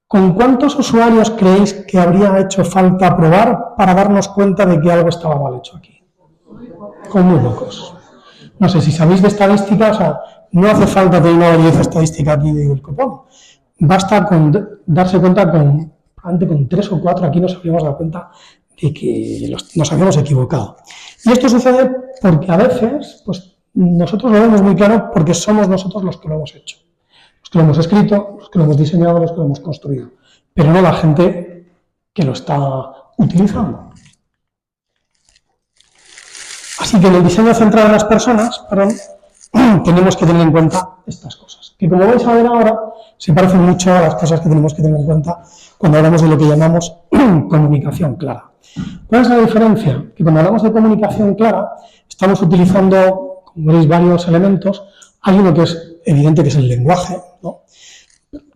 ¿con cuántos usuarios creéis que habría hecho falta probar para darnos cuenta de que algo estaba mal hecho aquí? Con muy pocos. No sé si sabéis de estadística, o sea, no hace falta tener una validez estadística aquí del copón. Basta con darse cuenta con 3 o 4, aquí nos habríamos dado cuenta de que nos habíamos equivocado. Y esto sucede porque a veces, pues nosotros lo vemos muy claro porque somos nosotros los que lo hemos hecho. Los que lo hemos escrito, los que lo hemos diseñado, los que lo hemos construido. Pero no la gente que lo está utilizando. Así que en el diseño centrado en las personas, tenemos que tener en cuenta estas cosas. Que como vais a ver ahora, se parecen mucho a las cosas que tenemos que tener en cuenta cuando hablamos de lo que llamamos comunicación clara. ¿Cuál es la diferencia? Que cuando hablamos de comunicación clara, estamos utilizando, como veréis, varios elementos. Hay uno que es evidente, que es el lenguaje, ¿no?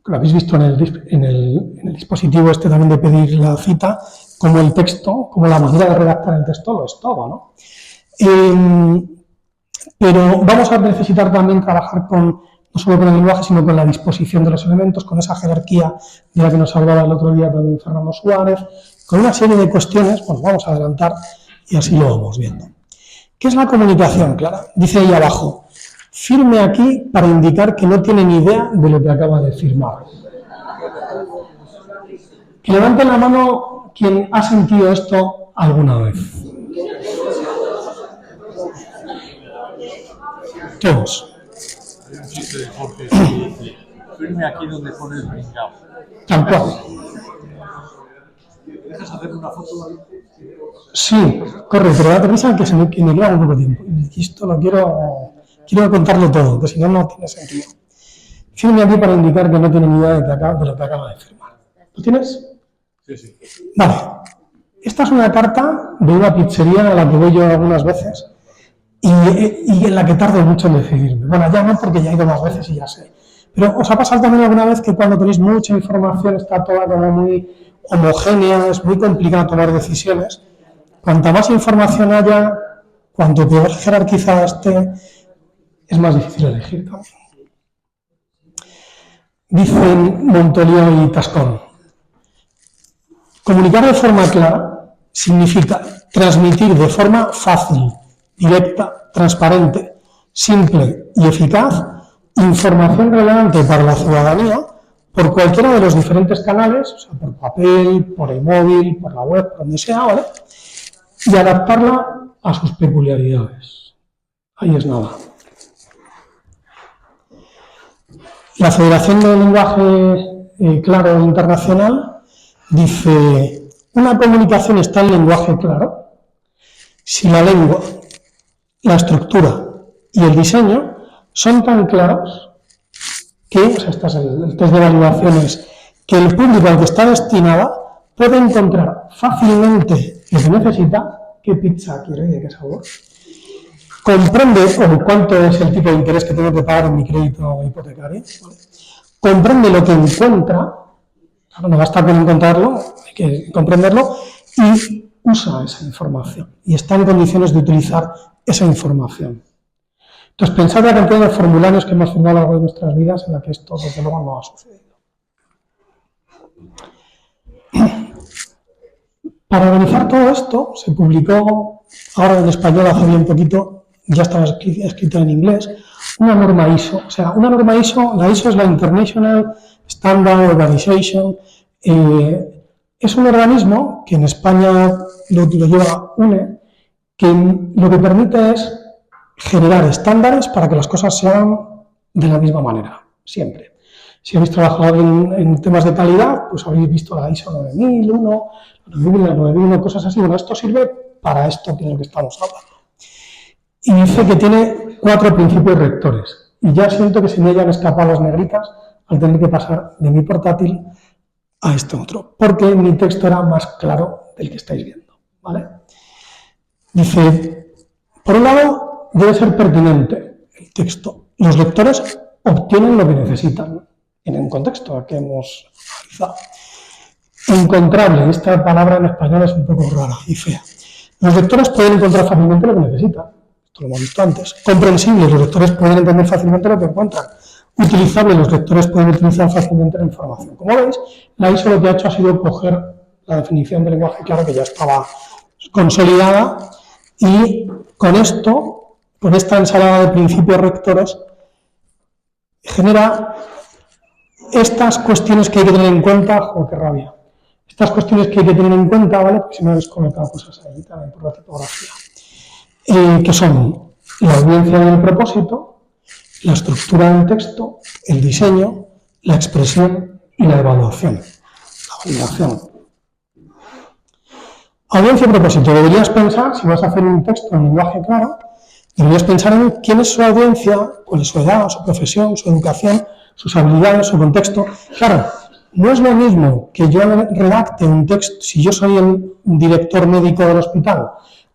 Lo habéis visto en el dispositivo este también de pedir la cita, como el texto, como la manera de redactar el texto lo es todo, ¿no? Pero vamos a necesitar también trabajar no solo con el lenguaje, sino con la disposición de los elementos, con esa jerarquía de la que nos hablaba el otro día también Fernando Suárez, con una serie de cuestiones. Bueno, vamos a adelantar y así lo vamos viendo. ¿Qué es la comunicación clara? Dice ahí abajo, firme aquí para indicar que no tiene ni idea de lo que acaba de firmar. Que levanten la mano quien ha sentido esto alguna vez. Todos. Firme aquí donde pone el pringao. Tal cual. ¿Me dejas hacer una foto? Sí, corre, pero date prisa que me queda un poco de tiempo. Y esto lo quiero contarlo todo, que si no, no tiene sentido. Firme aquí para indicar que no tiene ni idea de lo que acaba de firmar. ¿Lo tienes? Sí, sí. Vale. Esta es una carta de una pizzería a la que voy yo algunas veces y en la que tardo mucho en decidirme. Bueno, ya no, porque ya he ido más veces y ya sé. Pero ¿os ha pasado también alguna vez que cuando tenéis mucha información está toda como muy homogénea, es muy complicado tomar decisiones? Cuanta más información haya, cuanto peor jerarquizada esté, es más difícil elegir también. Dicen Montoliu y Tascón, comunicar de forma clara significa transmitir de forma fácil, directa, transparente, simple y eficaz información relevante para la ciudadanía por cualquiera de los diferentes canales, o sea, por papel, por el móvil, por la web, por donde sea, ¿vale? Y adaptarla a sus peculiaridades. Ahí es nada. La Federación del Lenguaje Claro Internacional dice, una comunicación está en lenguaje claro si la lengua, la estructura y el diseño son tan claros que, o sea, este es el test de validaciones, que el público al que está destinada puede encontrar fácilmente lo que necesita, qué pizza quiere, de qué sabor, comprende cuánto es el tipo de interés que tengo que pagar en mi crédito hipotecario, ¿vale? Comprende lo que encuentra, claro, no basta con encontrarlo, hay que comprenderlo, y usa esa información, y está en condiciones de utilizar esa información. Entonces, pensad la cantidad de formularios que hemos firmado a lo largo de nuestras vidas en la que esto, desde luego, no ha sucedido. Para organizar todo esto, se publicó, ahora en español hace bien poquito, ya estaba escrito en inglés, una norma ISO. O sea, una norma ISO, la ISO es la International Standard Organization, es un organismo que en España lo lleva UNE, que lo que permite es generar estándares para que las cosas se hagan de la misma manera, siempre. Si habéis trabajado en temas de calidad, pues habéis visto la ISO 9001, la 9001, cosas así. Bueno, esto sirve para esto de lo que estamos hablando. Y dice que tiene 4 principios rectores. Y ya siento que se me hayan escapado las negritas al tener que pasar de mi portátil a este otro, porque mi texto era más claro del que estáis viendo, ¿vale? Dice, por un lado, debe ser pertinente el texto. Los lectores obtienen lo que necesitan en un contexto que hemos analizado. Encontrable, esta palabra en español es un poco rara y fea. Los lectores pueden encontrar fácilmente lo que necesitan. Esto lo hemos visto antes. Comprensible, los lectores pueden entender fácilmente lo que encuentran. Utilizable, los lectores pueden utilizar fácilmente la información. Como veis, la ISO lo que ha hecho ha sido coger la definición de lenguaje claro que ya estaba consolidada y con esto, con esta ensalada de principios rectores, genera estas cuestiones que hay que tener en cuenta. ¡Joder, qué rabia! Estas cuestiones que hay que tener en cuenta, ¿vale? Porque si me habéis colocado cosas ahí también por la tipografía. Que son la audiencia del propósito, la estructura del texto, el diseño, la expresión y la evaluación, la validación. Audiencia y propósito. Deberías pensar, si vas a hacer un texto en lenguaje claro, deberías pensar en quién es su audiencia, cuál es su edad, su profesión, su educación, sus habilidades, su contexto. Claro, no es lo mismo que yo redacte un texto, si yo soy el director médico del hospital,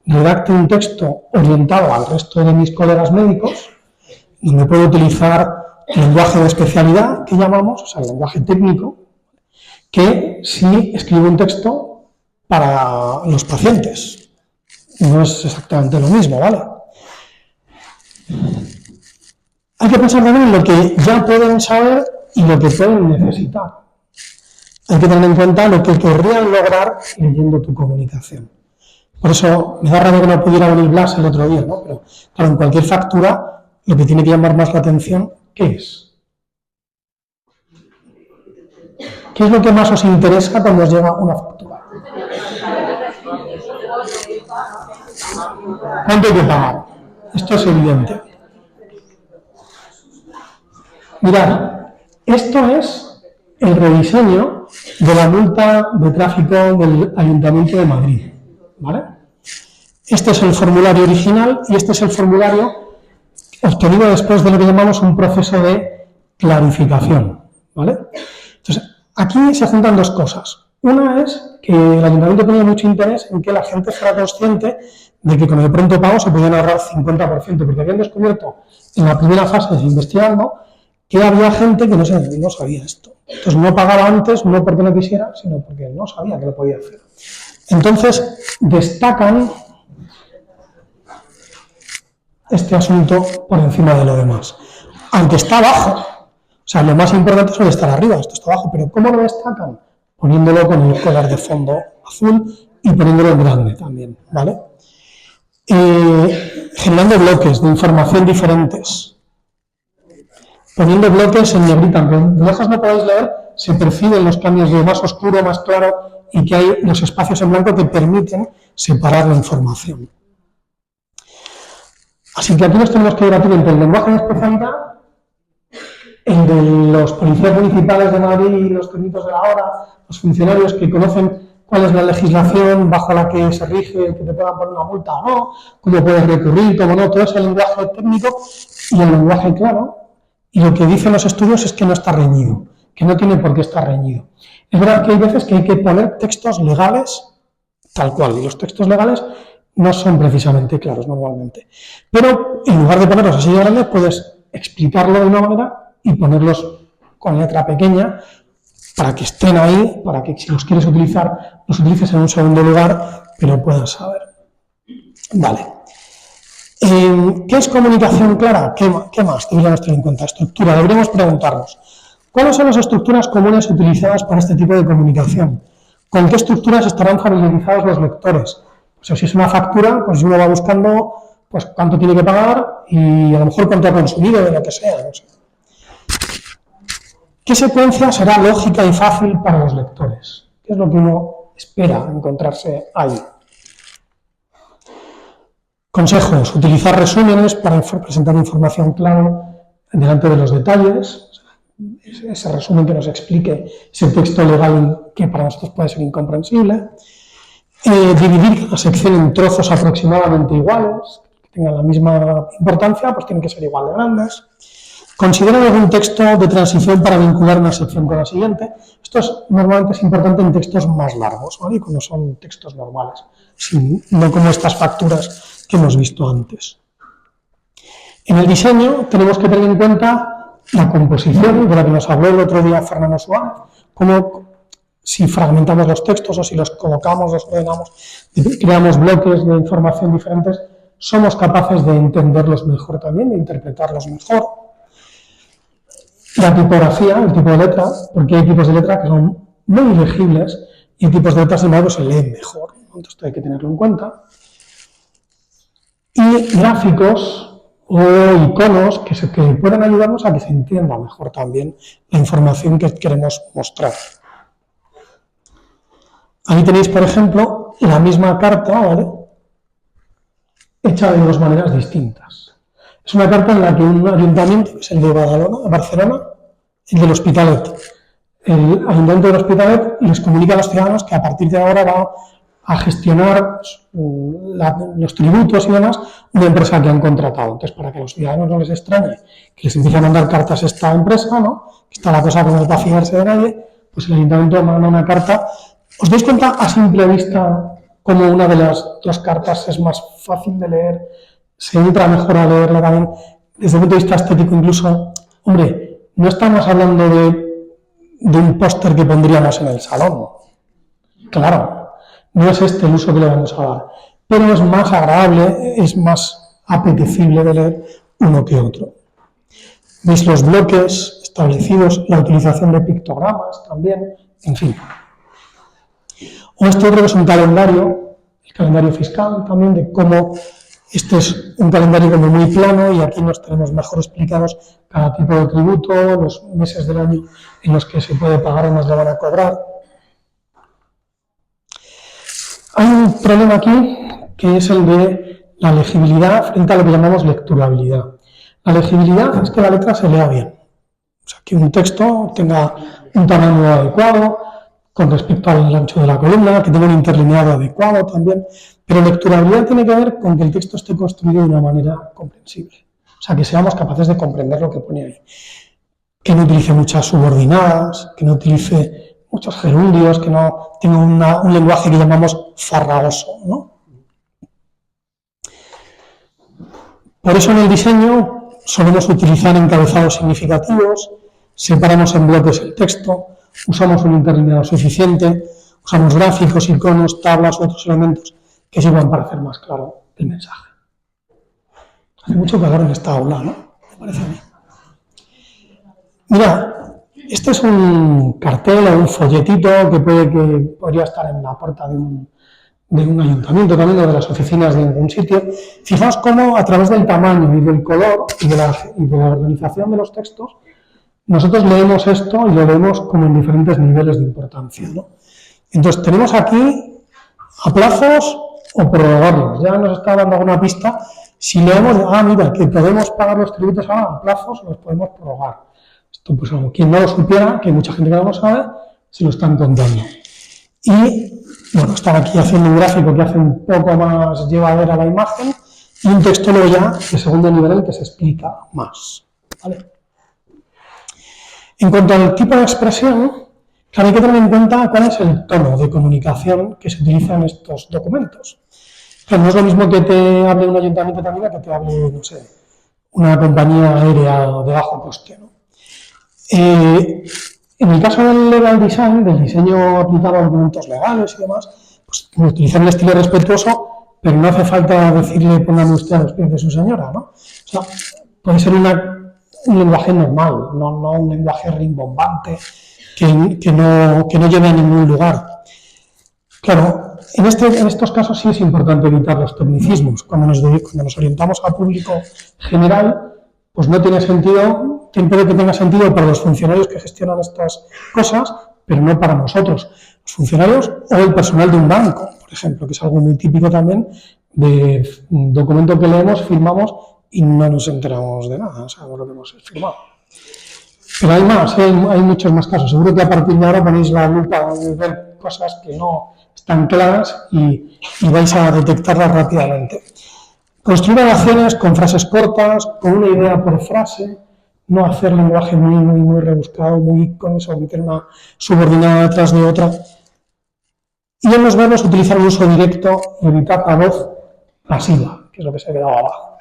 redacte un texto orientado al resto de mis colegas médicos, donde puedo utilizar el lenguaje de especialidad, que llamamos, o sea, el lenguaje técnico, que si escribo un texto para los pacientes. No es exactamente lo mismo, ¿vale? Hay que pensar también en lo que ya pueden saber y lo que pueden necesitar. Hay que tener en cuenta lo que querrían lograr leyendo tu comunicación. Por eso me da rabia que no pudiera venir Blas el otro día, ¿no? Pero claro, en cualquier factura lo que tiene que llamar más la atención, ¿qué es? ¿Qué es lo que más os interesa cuando os llega una factura? ¿Cuánto hay que pagar? Esto es evidente. Mirad, esto es el rediseño de la multa de tráfico del Ayuntamiento de Madrid, ¿vale? Este es el formulario original y este es el formulario obtenido después de lo que llamamos un proceso de clarificación, ¿vale? Entonces, aquí se juntan dos cosas. Una es que el Ayuntamiento tenía mucho interés en que la gente fuera consciente de que con el pronto pago se podían ahorrar 50%, porque habían descubierto en la primera fase de investigando que había gente que no sabía esto. Entonces no pagaba antes, no porque no quisiera, sino porque no sabía que lo podía hacer. Entonces destacan este asunto por encima de lo demás. Aunque está abajo, o sea, lo más importante suele estar arriba, esto está abajo, pero ¿cómo lo destacan? Poniéndolo con el color de fondo azul y poniéndolo en grande también, ¿vale? Generando bloques de información diferentes. Poniendo bloques en negrita, aunque de lejos no podéis leer, se perciben los cambios de más oscuro, más claro, y que hay los espacios en blanco que permiten separar la información. Así que aquí nos tenemos que debatir entre el lenguaje de especialidad, el de los policías municipales de Madrid y los técnicos de la hora, los funcionarios que conocen cuál es la legislación bajo la que se rige, que te puedan poner una multa o no, cómo puedes recurrir, cómo no, todo ese lenguaje técnico y el lenguaje claro. Y lo que dicen los estudios es que no está reñido, que no tiene por qué estar reñido. Es verdad que hay veces que hay que poner textos legales tal cual, y los textos legales no son precisamente claros normalmente. Pero en lugar de ponerlos así de grandes, puedes explicarlo de una manera y ponerlos con letra pequeña para que estén ahí, para que si los quieres utilizar, los utilices en un segundo lugar, pero puedas saber. Vale. ¿Qué es comunicación clara? ¿Qué más deberíamos tener en cuenta? Estructura. Deberíamos preguntarnos, ¿cuáles son las estructuras comunes utilizadas para este tipo de comunicación? ¿Con qué estructuras estarán familiarizados los lectores? Pues si es una factura, pues uno va buscando pues cuánto tiene que pagar y a lo mejor cuánto ha consumido, de lo que sea. No sé. ¿Qué secuencia será lógica y fácil para los lectores? ¿Qué es lo que uno espera encontrarse ahí? Consejos. Utilizar resúmenes para presentar información clara delante de los detalles. Ese resumen que nos explique ese texto legal que para nosotros puede ser incomprensible. Dividir la sección en trozos aproximadamente iguales, que tengan la misma importancia, pues tienen que ser igual de grandes. Considerar algún texto de transición para vincular una sección con la siguiente. Esto normalmente es importante en textos más largos, ¿vale? Cuando son textos normales, no como estas facturas que hemos visto antes. En el diseño tenemos que tener en cuenta la composición, de la que nos habló el otro día Fernando Suárez, cómo si fragmentamos los textos o si los colocamos, los ordenamos, creamos bloques de información diferentes, somos capaces de entenderlos mejor también, de interpretarlos mejor. La tipografía, el tipo de letra, porque hay tipos de letra que son muy legibles y tipos de letras, sin embargo, se leen mejor. Entonces, esto hay que tenerlo en cuenta. Y gráficos o iconos que puedan ayudarnos a que se entienda mejor también la información que queremos mostrar. Ahí tenéis, por ejemplo, la misma carta, ¿vale?, hecha de dos maneras distintas. Es una carta en la que un ayuntamiento, que es el de Barcelona, el del Hospitalet, el ayuntamiento del Hospitalet les comunica a los ciudadanos que a partir de ahora va a gestionar los tributos y demás una empresa que han contratado. Entonces, para que a los ciudadanos no les extrañe que les empiece a mandar cartas esta empresa, ¿no?, que está la cosa como para fiarse de nadie, pues el ayuntamiento manda una carta. ¿Os dais cuenta a simple vista cómo una de las dos cartas es más fácil de leer? Se entra mejor a leerla también desde el punto de vista estético incluso. Hombre, no estamos hablando de un póster que pondríamos en el salón. Claro, no es este el uso que le vamos a dar. Pero es más agradable, es más apetecible de leer uno que otro. Veis los bloques establecidos, la utilización de pictogramas también, en fin. O este otro que es un calendario, el calendario fiscal también, de cómo este es un calendario como muy plano y aquí nos tenemos mejor explicados cada tipo de tributo, los meses del año en los que se puede pagar o nos lo van a cobrar. Hay un problema aquí que es el de la legibilidad frente a lo que llamamos lecturabilidad. La legibilidad es que la letra se lea bien, o sea, que un texto tenga un tamaño adecuado con respecto al ancho de la columna, que tenga un interlineado adecuado también, pero lecturabilidad tiene que ver con que el texto esté construido de una manera comprensible, o sea, que seamos capaces de comprender lo que pone ahí, que no utilice muchas subordinadas, que no utilice muchos gerundios, que no tenga un lenguaje que llamamos farragoso, ¿no? Por eso en el diseño solemos utilizar encabezados significativos, separamos en bloques el texto, usamos un interlineado suficiente, usamos gráficos, iconos, tablas u otros elementos que sirvan para hacer más claro el mensaje. Hace mucho calor en esta aula, ¿no? Me parece a mí. Mira, este es un cartel o un folletito que podría estar en la puerta de un ayuntamiento también, o de las oficinas de algún sitio. Fijaos cómo a través del tamaño y del color y de la organización de los textos, nosotros leemos esto y lo leemos como en diferentes niveles de importancia, ¿no? Entonces tenemos aquí a plazos o prorrogarlos. Ya nos está dando alguna pista. Si leemos, mira, que podemos pagar los tributos ahora a plazos, los podemos prorrogar. Esto, pues, quien no lo supiera, que hay mucha gente que no lo sabe, se lo están contando. Y, bueno, están aquí haciendo un gráfico que hace un poco más llevadera la imagen y un texto luego ya de segundo nivel en el que se explica más, ¿vale? En cuanto al tipo de expresión, claro, hay que tener en cuenta cuál es el tono de comunicación que se utiliza en estos documentos. Claro, no es lo mismo que te hable un ayuntamiento también que te hable, no sé, una compañía aérea de bajo coste, ¿no? En el caso del legal design, del diseño aplicado a documentos legales y demás, pues utilizar un estilo respetuoso, pero no hace falta decirle póngame usted a los pies de su señora, ¿no? O sea, puede ser un lenguaje normal, no un lenguaje rimbombante que no lleve a ningún lugar. Claro, en estos casos sí es importante evitar los tecnicismos. Cuando nos orientamos al público general, pues no tiene sentido, puede que tenga sentido para los funcionarios que gestionan estas cosas, pero no para nosotros. Los funcionarios o el personal de un banco, por ejemplo, que es algo muy típico también de un documento que leemos, firmamos y no nos enteramos de nada, sabemos lo que hemos firmado. Pero hay más, hay muchos más casos. Seguro que a partir de ahora ponéis la lupa y ver cosas que no están claras y vais a detectarlas rápidamente. Construir oraciones con frases cortas, con una idea por frase, no hacer lenguaje muy rebuscado, muy con eso, meter una subordinada detrás de otra. Y en los verbos utilizar un uso directo y evitar la voz pasiva, que es lo que se ha quedado abajo.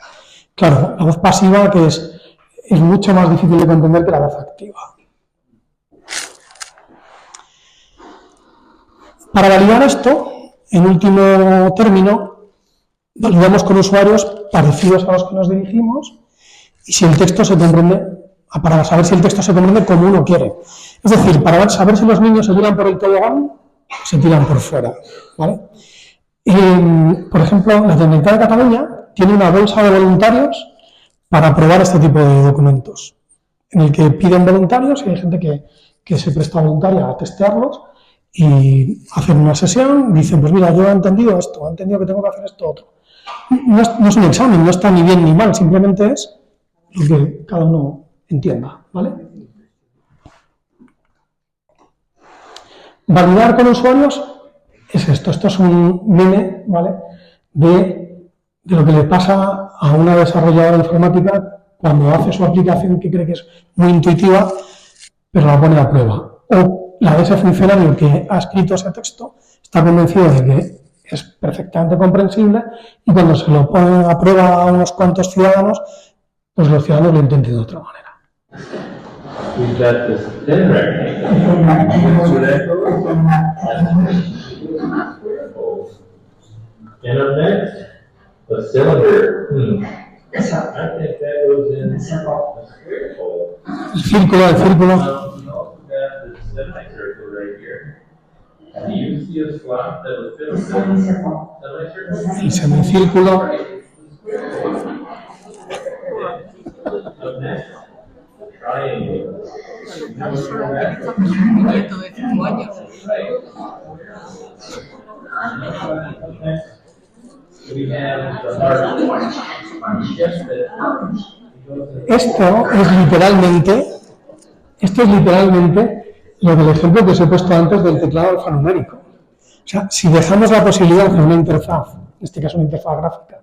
Claro, la voz pasiva que es mucho más difícil de comprender que la voz activa. Para validar esto, en último término, validamos con usuarios parecidos a los que nos dirigimos y si el texto se comprende, para saber si el texto se comprende como uno quiere. Es decir, para saber si los niños se tiran por el tobogán o se tiran por fuera, ¿vale? Por ejemplo, la Generalitat de Cataluña tiene una bolsa de voluntarios para aprobar este tipo de documentos, en el que piden voluntarios y hay gente que se presta voluntaria a testearlos y hacen una sesión, dicen, pues mira, yo he entendido esto, he entendido que tengo que hacer esto otro. No es un examen, no está ni bien ni mal, simplemente es lo que cada uno entienda, ¿vale? Validar con usuarios es esto es un meme, ¿vale? De lo que le pasa a una desarrolladora informática cuando hace su aplicación que cree que es muy intuitiva, pero la pone a prueba. O la de ese funcionario que ha escrito ese texto está convencido de que es perfectamente comprensible y cuando se lo pone a prueba a unos cuantos ciudadanos, pues los ciudadanos lo entienden de otra manera. We've got this thin rectangle. And up next, a cylinder. I think that goes in a square hole. El círculo. No, that is semicircle right here. Do you see a slot that would fit a semicircle? El semicírculo. Up next, a triangle. Nieto de 5 años. We have the heart. Just that. Esto es literalmente lo del ejemplo que os he puesto antes del teclado alfanumérico. O sea, si dejamos la posibilidad de una interfaz, en este caso una interfaz gráfica,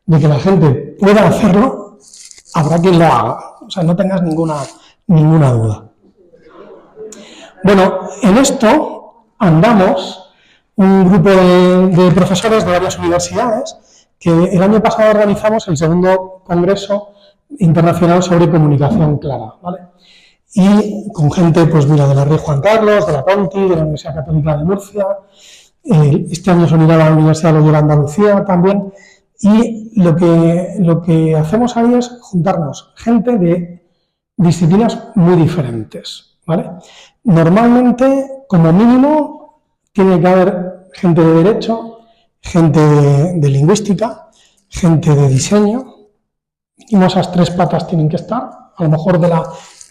de que la gente pueda hacerlo, habrá quien lo haga. O sea, no tengas ninguna duda. Bueno, en esto andamos un grupo de profesores de varias universidades que el año pasado organizamos el segundo congreso internacional sobre comunicación clara, ¿vale? Y con gente, pues mira, de la Rey Juan Carlos, de la Conti, de la Universidad Católica de Murcia, este año se unirá a la Universidad de Andalucía también, y lo que hacemos ahí es juntarnos gente de disciplinas muy diferentes, ¿vale? Normalmente, como mínimo, tiene que haber gente de Derecho, gente de Lingüística, gente de Diseño, mínimo esas 3 patas tienen que estar, a lo mejor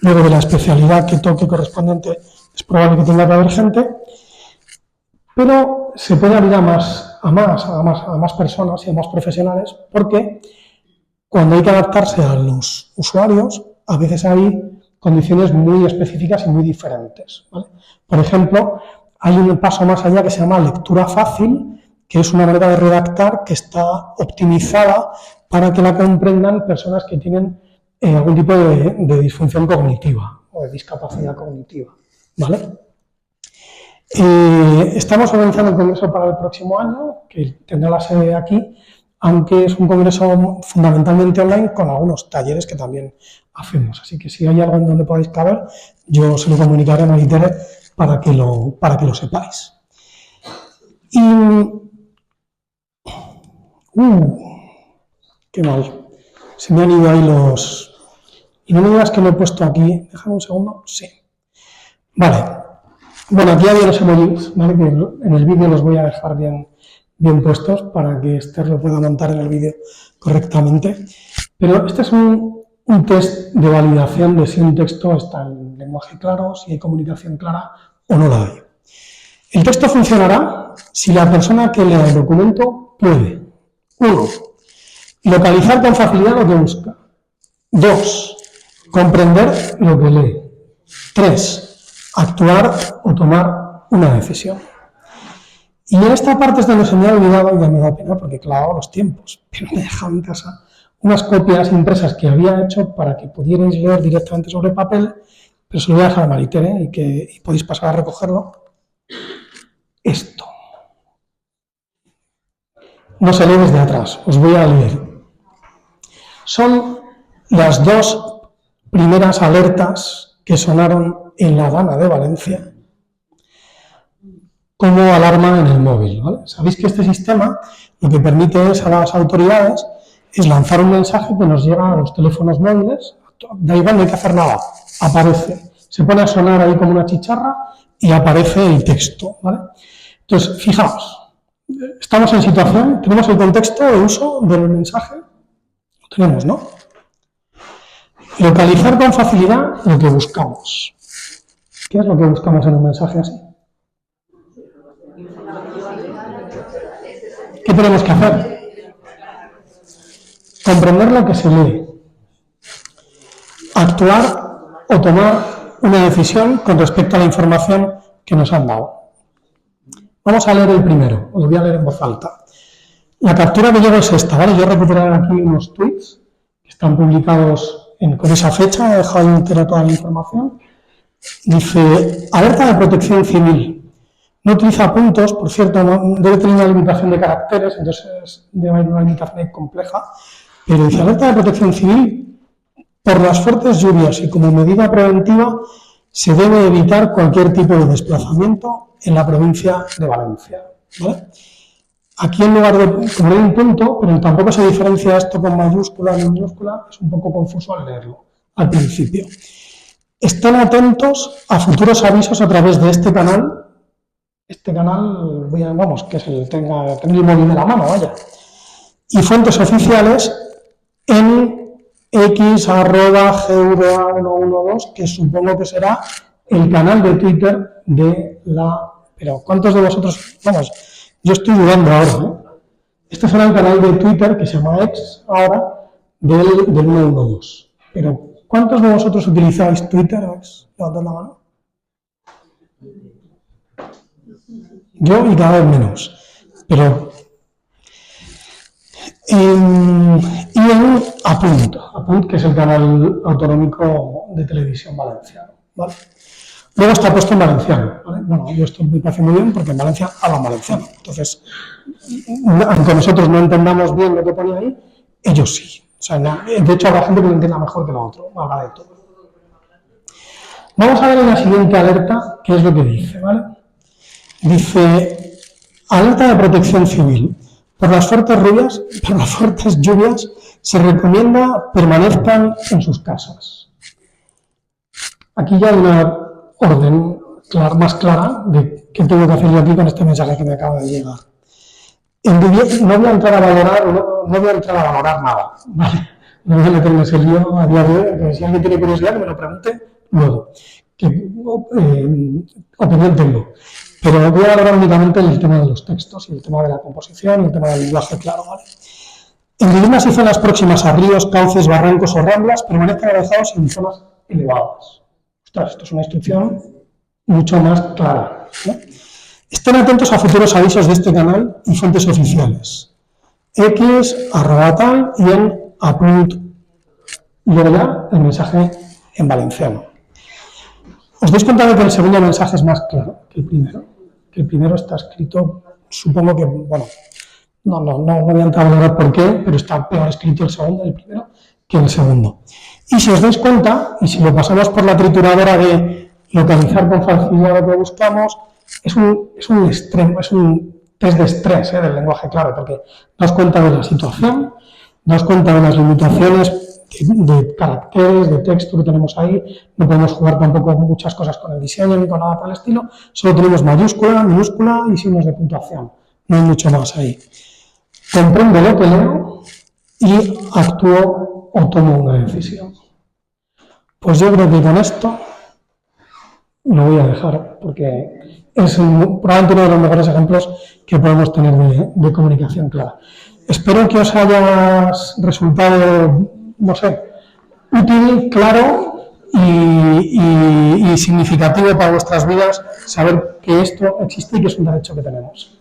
luego de la especialidad que toque correspondiente es probable que tenga que haber gente, pero se puede abrir a más personas y a más profesionales porque cuando hay que adaptarse a los usuarios a veces hay condiciones muy específicas y muy diferentes, ¿vale? Por ejemplo, hay un paso más allá que se llama lectura fácil, que es una manera de redactar que está optimizada para que la comprendan personas que tienen algún tipo de disfunción cognitiva o de discapacidad cognitiva, ¿vale? Estamos organizando el congreso para el próximo año, que tendrá la sede aquí, aunque es un congreso fundamentalmente online con algunos talleres que también hacemos. Así que si hay algo en donde podáis caber, yo se lo comunicaré a Maritere para que lo sepáis. Y... qué mal. Se me han ido ahí los... Y no me digas que lo he puesto aquí. Déjame un segundo. Sí. Vale. Bueno, aquí había los emojis, ¿vale? Que en el vídeo los voy a dejar bien puestos para que Esther lo pueda montar en el vídeo correctamente. Pero este es un test de validación de si un texto está en lenguaje claro, si hay comunicación clara o no la hay. El texto funcionará si la persona que lea el documento puede: 1. Localizar con facilidad lo que busca. 2. Comprender lo que lee. 3. Actuar o tomar una decisión. Y en esta parte es donde se me ha olvidado, y ya me da pena porque clavaba los tiempos, pero me he dejado en casa unas copias impresas que había hecho para que pudierais leer directamente sobre papel, pero se lo voy a dejar a Maritere y podéis pasar a recogerlo. Esto. No se lee desde atrás, os voy a leer. Son las dos primeras alertas que sonaron en la Dana de Valencia como alarma en el móvil, ¿vale? Sabéis que este sistema lo que permite es a las autoridades es lanzar un mensaje que nos llega a los teléfonos móviles, da igual, no hay que hacer nada, aparece, se pone a sonar ahí como una chicharra y aparece el texto, ¿vale? Entonces, fijaos, estamos en situación, tenemos el contexto de uso del mensaje, lo tenemos, ¿no? Localizar con facilidad lo que buscamos. ¿Qué es lo que buscamos en un mensaje así? ¿Qué tenemos que hacer? Comprender lo que se lee. Actuar o tomar una decisión con respecto a la información que nos han dado. Vamos a leer el primero, os lo voy a leer en voz alta. La captura que llevo es esta, ¿vale? Yo he recuperado aquí unos tweets que están publicados con esa fecha, he dejado ahí entera toda la información. Dice: alerta de protección civil. No utiliza puntos, por cierto, debe tener una limitación de caracteres, entonces debe haber una limitación ahí compleja, pero dice: alerta de protección civil, por las fuertes lluvias y como medida preventiva se debe evitar cualquier tipo de desplazamiento en la provincia de Valencia, ¿vale? Aquí en lugar de, como hay un punto, pero tampoco se diferencia esto con mayúscula ni minúscula, es un poco confuso al leerlo al principio. Estén atentos a futuros avisos a través de este canal. Este canal, vamos, que es tener el móvil de la mano, vaya. Y fuentes oficiales en x@gva112, que supongo que será el canal de Twitter de la... Pero ¿cuántos de vosotros...? Vamos, yo estoy dudando ahora, ¿eh? Este será el canal de Twitter que se llama X ahora del 112. Pero ¿cuántos de vosotros utilizáis Twitter o X? Levantad la mano. Yo y cada vez menos. Pero... y en Apunt, que es el canal autonómico de televisión valenciano, ¿vale? Luego está puesto en valenciano, ¿vale? Bueno, yo esto me parece muy bien porque en Valencia hablan valenciano. Entonces, aunque nosotros no entendamos bien lo que pone ahí, ellos sí. O sea, no, de hecho, habrá gente que lo entienda mejor que lo otro, habrá de todo. Vamos a ver en la siguiente alerta qué es lo que dice, ¿vale? Dice: alerta de protección civil. Por las fuertes lluvias, se recomienda permanezcan en sus casas. Aquí ya hay una orden más clara de qué tengo que hacer yo aquí con este mensaje que me acaba de llegar. No voy a entrar a valorar nada, ¿vale? No voy a meterme ese lío a día de hoy, que si alguien tiene curiosidad que me lo pregunte luego. Opinión tengo. Pero voy a valorar únicamente el tema de los textos y el tema de la composición y el tema del lenguaje claro, ¿vale? En viviendas y zonas próximas a ríos, cauces, barrancos o ramblas, permanezcan alejados en zonas elevadas. Ostras, esto es una instrucción mucho más clara, ¿no? Estén atentos a futuros avisos de este canal y fuentes oficiales. X, @tal y en upload. Luego ya el mensaje en valenciano. ¿Os dais cuenta de que el segundo mensaje es más claro que el primero? Que el primero está escrito, supongo que, bueno, no voy a entrar a hablar por qué, pero está peor escrito el segundo del primero que el segundo. Y si os dais cuenta, y si lo pasamos por la trituradora de localizar con facilidad lo que buscamos, es un test de estrés del lenguaje clave, porque das cuenta de la situación, das cuenta de las limitaciones de caracteres, de texto que tenemos ahí, no podemos jugar tampoco muchas cosas con el diseño ni con nada por el estilo, solo tenemos mayúscula, minúscula y signos de puntuación, no hay mucho más ahí. Comprendo lo que leo y actúo o tomo una decisión. Pues yo creo que con esto lo voy a dejar, porque es probablemente uno de los mejores ejemplos que podemos tener de comunicación clara. Espero que os haya resultado, no sé, útil, claro y significativo para vuestras vidas saber que esto existe y que es un derecho que tenemos.